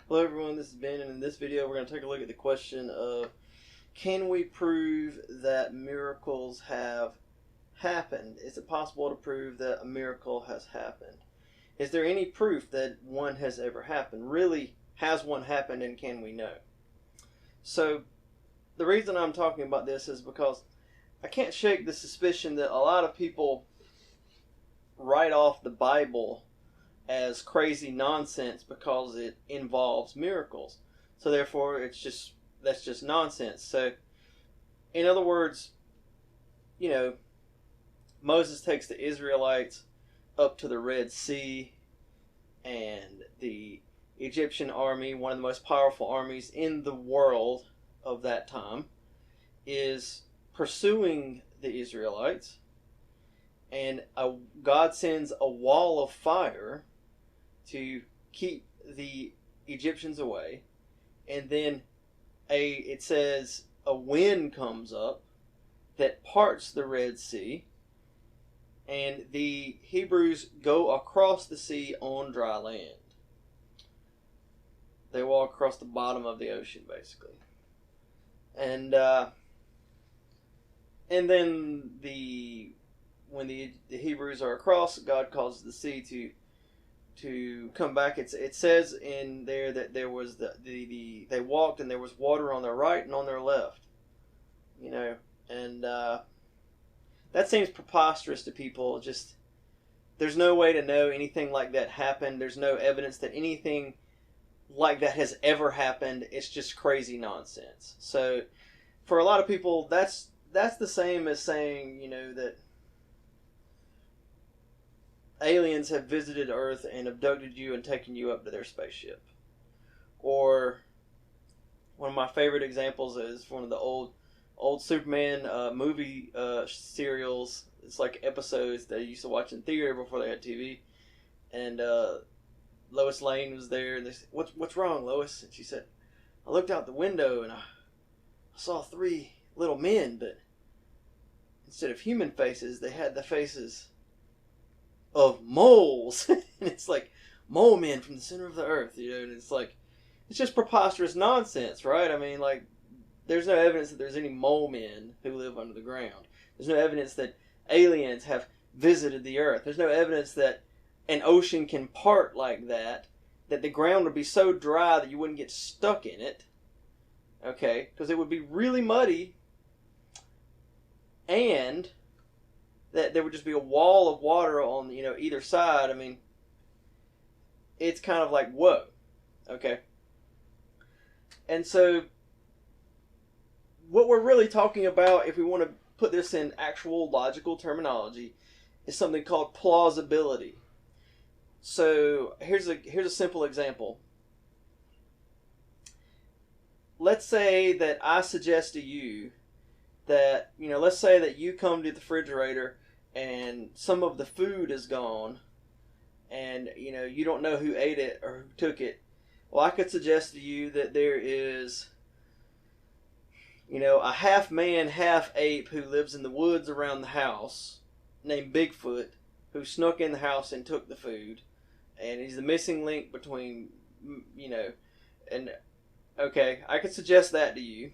Hello everyone, this is Ben, and in this video we're going to take a look at the question of, can we prove that miracles have happened? Is it possible to prove that a miracle has happened? Is there any proof that one has ever happened? Really, has one happened, and can we know? So, the reason I'm talking about this is because I can't shake the suspicion that a lot of people write off the Bible as crazy nonsense because it involves miracles. So therefore that's just nonsense. So in other words, Moses takes the Israelites up to the Red Sea, and the Egyptian army, one of the most powerful armies in the world of that time, is pursuing the Israelites, and God sends a wall of fire to keep the Egyptians away, and then it says a wind comes up that parts the Red Sea, and the Hebrews go across the sea on dry land. They walk across the bottom of the ocean, basically, and then when the Hebrews are across, God causes the sea to come back. It says in there that there was they walked and there was water on their right and on their left, and that seems preposterous to people. Just there's no way to know anything like that happened. There's no evidence that anything like that has ever happened. It's just crazy nonsense. So for a lot of people, that's the same as saying that aliens have visited Earth and abducted you and taken you up to their spaceship. Or one of my favorite examples is one of the old Superman movie serials. It's like episodes that I used to watch in theater before they had TV. And Lois Lane was there, and they said, "What's wrong, Lois?" And she said, "I looked out the window and I saw 3 little men, but instead of human faces, they had the faces of moles." And it's like, mole men from the center of the earth, and it's like, it's just preposterous nonsense, right? I mean, like, there's no evidence that there's any mole men who live under the ground. There's no evidence that aliens have visited the earth. There's no evidence that an ocean can part like that the ground would be so dry that you wouldn't get stuck in it, okay? Because it would be really muddy, and that there would just be a wall of water on either side. I mean, it's kind of like, whoa, okay? And so what we're really talking about, if we want to put this in actual logical terminology, is something called plausibility. So here's a simple example. Let's say that I suggest to you that, let's say that you come to the refrigerator and some of the food is gone, and you don't know who ate it or who took it. Well, I could suggest to you that there is a half man, half ape who lives in the woods around the house named Bigfoot, who snuck in the house and took the food, and he's the missing link between, and okay, I could suggest that to you.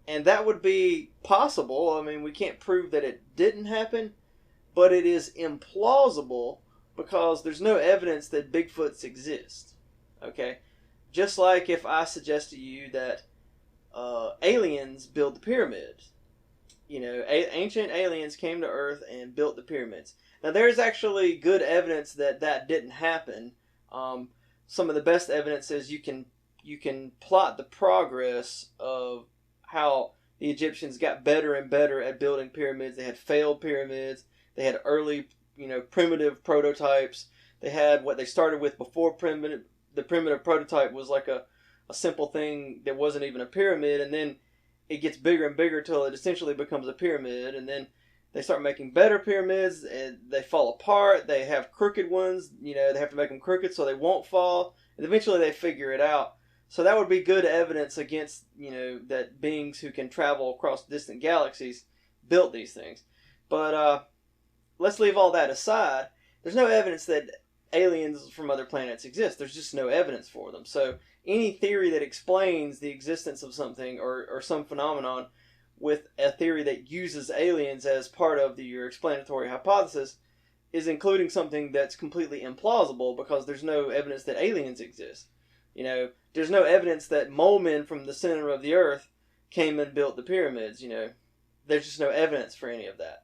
And that would be possible. I mean, we can't prove that it didn't happen, but it is implausible because there's no evidence that Bigfoots exist. Okay? Just like if I suggest to you that aliens built the pyramids. Ancient aliens came to Earth and built the pyramids. Now, there's actually good evidence that didn't happen. Some of the best evidence is you can plot the progress of how the Egyptians got better and better at building pyramids. They had failed pyramids. They had early, primitive prototypes. They had what they started with before primitive. The primitive prototype was like a simple thing that wasn't even a pyramid, and then it gets bigger and bigger till it essentially becomes a pyramid, and then they start making better pyramids, and they fall apart. They have crooked ones. They have to make them crooked so they won't fall, and eventually they figure it out. So that would be good evidence against, that beings who can travel across distant galaxies built these things. But let's leave all that aside. There's no evidence that aliens from other planets exist. There's just no evidence for them. So any theory that explains the existence of something or some phenomenon with a theory that uses aliens as part of your explanatory hypothesis is including something that's completely implausible, because there's no evidence that aliens exist. There's no evidence that mole men from the center of the earth came and built the pyramids. There's just no evidence for any of that.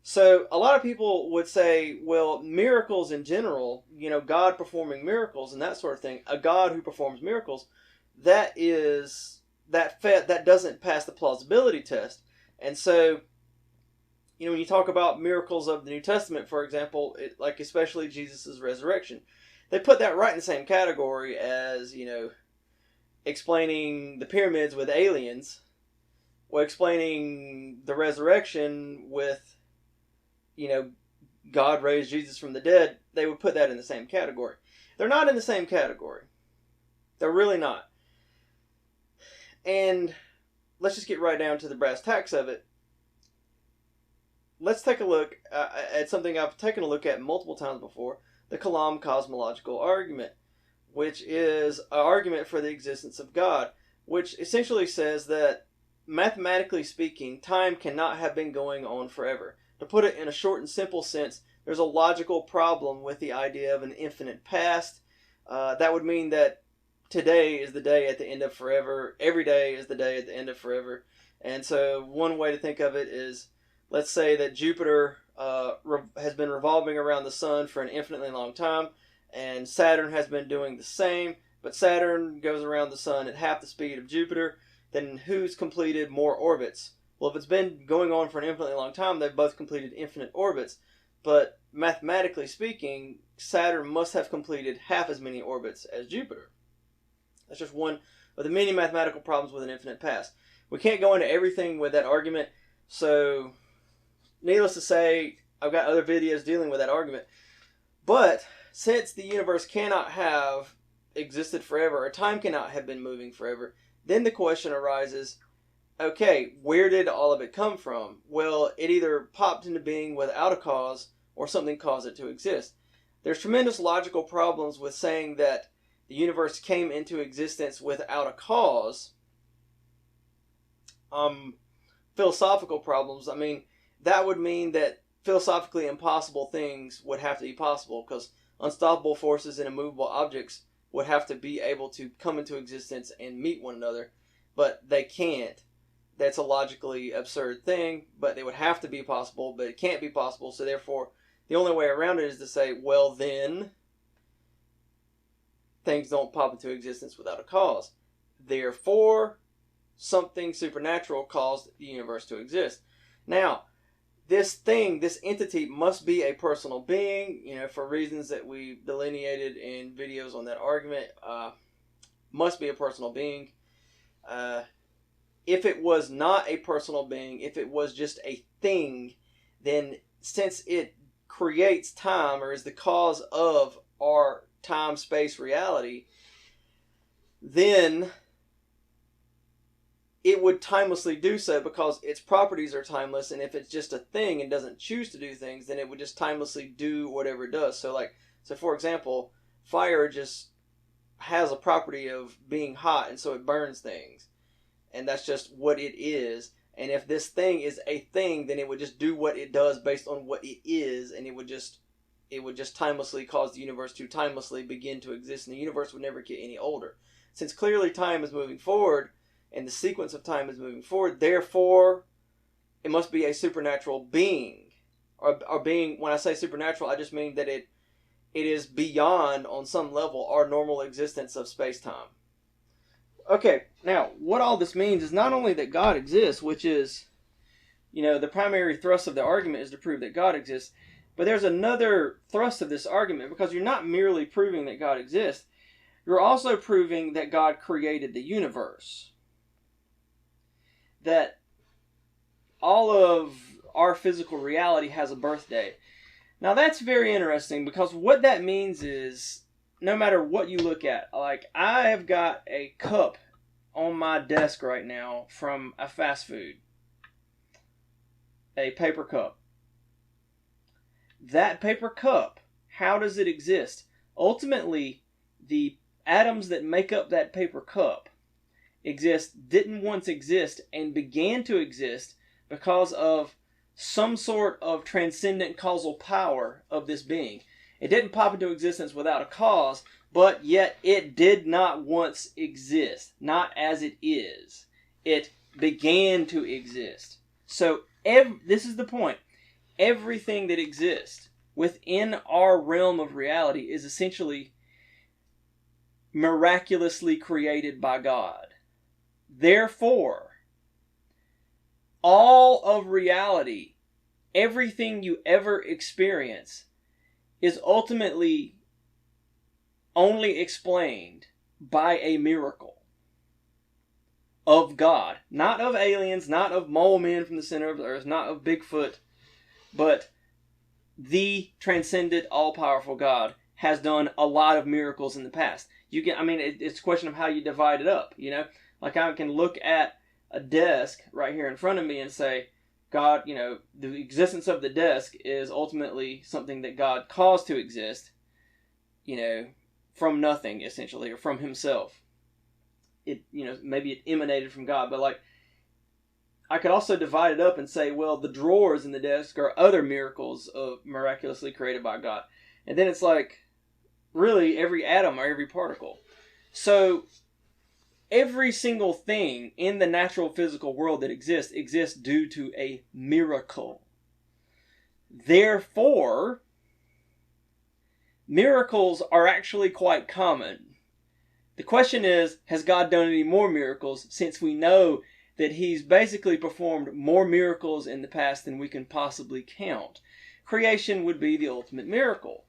So a lot of people would say, well, miracles in general, God performing miracles and that sort of thing, a God who performs miracles, that doesn't pass the plausibility test. And so, when you talk about miracles of the New Testament, for example, like especially Jesus' resurrection, they put that right in the same category as, explaining the pyramids with aliens, or explaining the resurrection with, God raised Jesus from the dead. They would put that in the same category. They're not in the same category. They're really not. And let's just get right down to the brass tacks of it. Let's take a look at something I've taken a look at multiple times before, the Kalam cosmological argument, which is an argument for the existence of God, which essentially says that, mathematically speaking, time cannot have been going on forever. To put it in a short and simple sense, there's a logical problem with the idea of an infinite past. That would mean that today is the day at the end of forever. Every day is the day at the end of forever. And so one way to think of it is, let's say that Jupiter has been revolving around the sun for an infinitely long time, and Saturn has been doing the same, but Saturn goes around the sun at half the speed of Jupiter. Then who's completed more orbits? Well, if it's been going on for an infinitely long time, they've both completed infinite orbits. But mathematically speaking, Saturn must have completed half as many orbits as Jupiter. That's just one of the many mathematical problems with an infinite past. We can't go into everything with that argument, so needless to say, I've got other videos dealing with that argument. But since the universe cannot have existed forever, or time cannot have been moving forever, then the question arises, okay, where did all of it come from? Well, it either popped into being without a cause, or something caused it to exist. There's tremendous logical problems with saying that the universe came into existence without a cause. Philosophical problems. I mean, that would mean that philosophically impossible things would have to be possible, because unstoppable forces and immovable objects would have to be able to come into existence and meet one another, but they can't. That's a logically absurd thing, but they would have to be possible, but it can't be possible, so therefore the only way around it is to say, well then, things don't pop into existence without a cause. Therefore, something supernatural caused the universe to exist. Now, this entity must be a personal being, for reasons that we delineated in videos on that argument, must be a personal being. If it was not a personal being, if it was just a thing, then since it creates time, or is the cause of our time-space reality, then it would timelessly do so, because its properties are timeless. And if it's just a thing and doesn't choose to do things, then it would just timelessly do whatever it does. So for example, fire just has a property of being hot, and so it burns things, and that's just what it is. And if this thing is a thing, then it would just do what it does based on what it is, and it would just timelessly cause the universe to timelessly begin to exist, and the universe would never get any older. Since clearly time is moving forward, and the sequence of time is moving forward, therefore it must be a supernatural being. Or being, when I say supernatural, I just mean that it is beyond, on some level, our normal existence of space-time. Okay, now, what all this means is not only that God exists, which is, the primary thrust of the argument is to prove that God exists, but there's another thrust of this argument, because you're not merely proving that God exists, you're also proving that God created the universe. That all of our physical reality has a birthday. Now that's very interesting, because what that means is, no matter what you look at, like I have got a cup on my desk right now from a fast food. A paper cup. That paper cup, how does it exist? ultimately the atoms that make up that paper cup didn't once exist and began to exist because of some sort of transcendent causal power of this being. It didn't pop into existence without a cause, but yet it did not once exist, not as it is. It began to exist. So this is the point. Everything that exists within our realm of reality is essentially miraculously created by God. Therefore, all of reality, everything you ever experience, is ultimately only explained by a miracle of God. Not of aliens, not of mole men from the center of the earth, not of Bigfoot, but the transcendent, all-powerful God has done a lot of miracles in the past. It's a question of how you divide it up, Like I can look at a desk right here in front of me and say, God, the existence of the desk is ultimately something that God caused to exist, from nothing, essentially, or from himself. It, maybe it emanated from God, but like, I could also divide it up and say, well, the drawers in the desk are other miracles of miraculously created by God. And then it's like, really, every atom or every particle. So, every single thing in the natural physical world that exists due to a miracle. Therefore, miracles are actually quite common. The question is, has God done any more miracles, since we know that he's basically performed more miracles in the past than we can possibly count? Creation would be the ultimate miracle,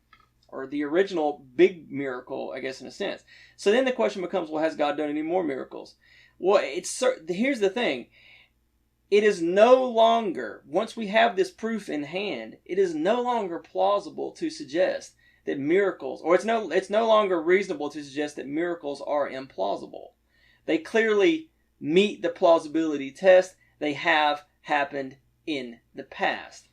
or the original big miracle, I guess, in a sense. So then the question becomes, well, has God done any more miracles? Well, here's the thing. It is no longer, once we have this proof in hand, it is no longer plausible to suggest that miracles, or it's no longer reasonable to suggest that miracles are implausible. They clearly meet the plausibility test. They have happened in the past.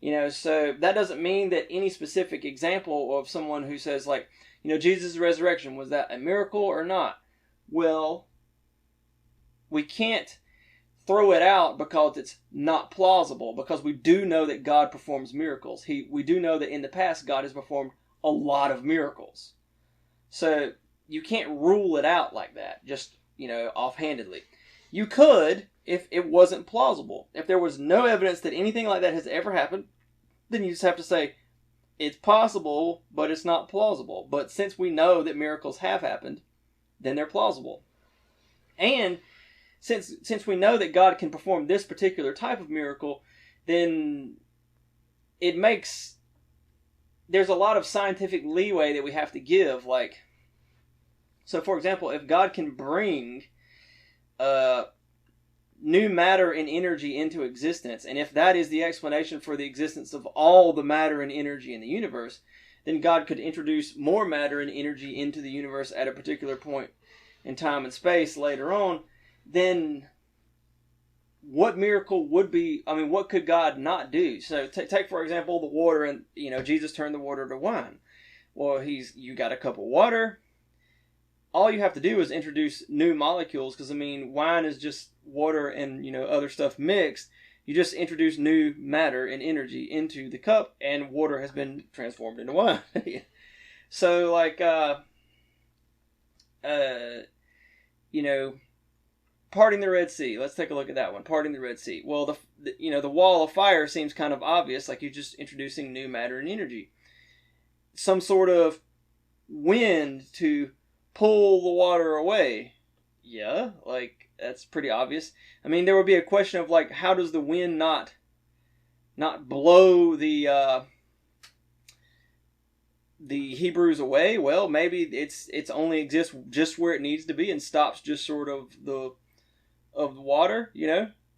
So that doesn't mean that any specific example of someone who says, like, Jesus' resurrection, was that a miracle or not? Well, we can't throw it out because it's not plausible, because we do know that God performs miracles. We do know that in the past God has performed a lot of miracles. So you can't rule it out like that, just, offhandedly. You could, if it wasn't plausible. If there was no evidence that anything like that has ever happened, then you just have to say, it's possible, but it's not plausible. But since we know that miracles have happened, then they're plausible. And since we know that God can perform this particular type of miracle, then there's a lot of scientific leeway that we have to give. Like, so for example, if God can bring new matter and energy into existence, and if that is the explanation for the existence of all the matter and energy in the universe, then God could introduce more matter and energy into the universe at a particular point in time and space later on. Then what miracle would be, what could God not do? So take for example the water, and Jesus turned the water to wine. Well, you got a cup of water. All you have to do is introduce new molecules, because wine is just water and other stuff mixed. You just introduce new matter and energy into the cup, and water has been transformed into wine. So like parting the Red Sea. Let's take a look at that one. Parting the Red Sea. Well, the wall of fire seems kind of obvious, like you're just introducing new matter and energy. Some sort of wind to pull the water away. Yeah, like that's pretty obvious. There would be a question of like, how does the wind not blow the Hebrews away? Well, maybe it's only exists just where it needs to be and stops just short of the water,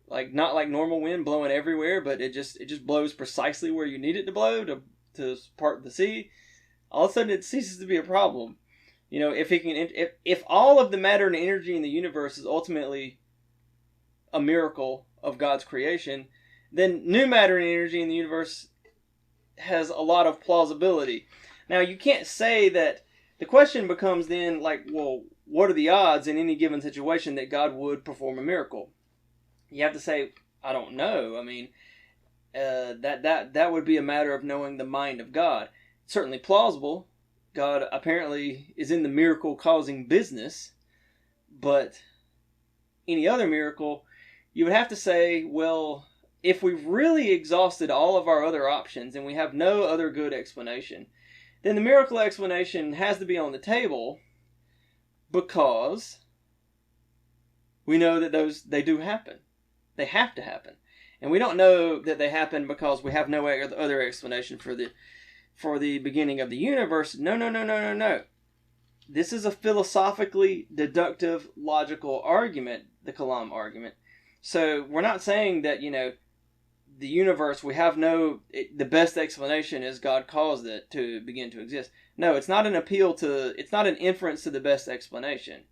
like not like normal wind blowing everywhere, but it just blows precisely where you need it to blow to part the sea. All of a sudden it ceases to be a problem. If all of the matter and energy in the universe is ultimately a miracle of God's creation, then new matter and energy in the universe has a lot of plausibility. Now, you can't say that. The question becomes then, like, well, what are the odds in any given situation that God would perform a miracle? You have to say, I don't know. I mean, that would be a matter of knowing the mind of God. It's certainly plausible. God apparently is in the miracle-causing business, but any other miracle, you would have to say, well, if we've really exhausted all of our other options and we have no other good explanation, then the miracle explanation has to be on the table, because we know that they do happen. They have to happen. And we don't know that they happen because we have no other explanation for the beginning of the universe. No. This is a philosophically deductive, logical argument, the Kalam argument. So we're not saying that, the universe, the best explanation is God caused it to begin to exist. No, it's not an inference to the best explanation.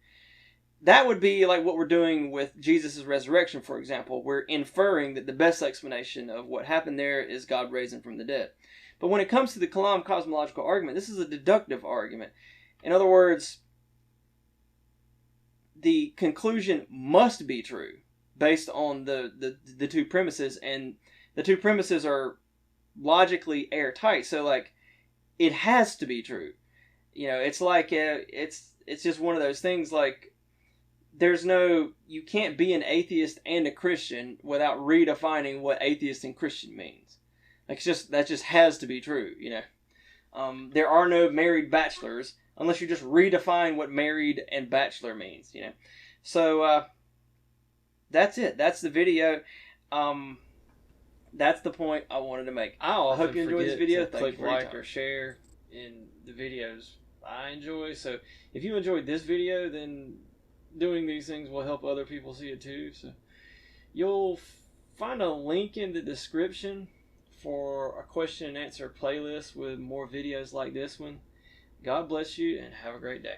That would be like what we're doing with Jesus' resurrection, for example. We're inferring that the best explanation of what happened there is God raising from the dead. But when it comes to the Kalam cosmological argument, this is a deductive argument. In other words, the conclusion must be true based on the two premises, and the two premises are logically airtight. So, like, it has to be true. It's like it's just one of those things. Like, you can't be an atheist and a Christian without redefining what atheist and Christian means. Like, that just has to be true. There are no married bachelors unless you just redefine what married and bachelor means. So that's it. That's the video. That's the point I wanted to make. I hope you enjoyed this video. Click like or share in the videos I enjoy. So if you enjoyed this video, then doing these things will help other people see it too. So you'll find a link in the description for a question and answer playlist with more videos like this one. God bless you and have a great day.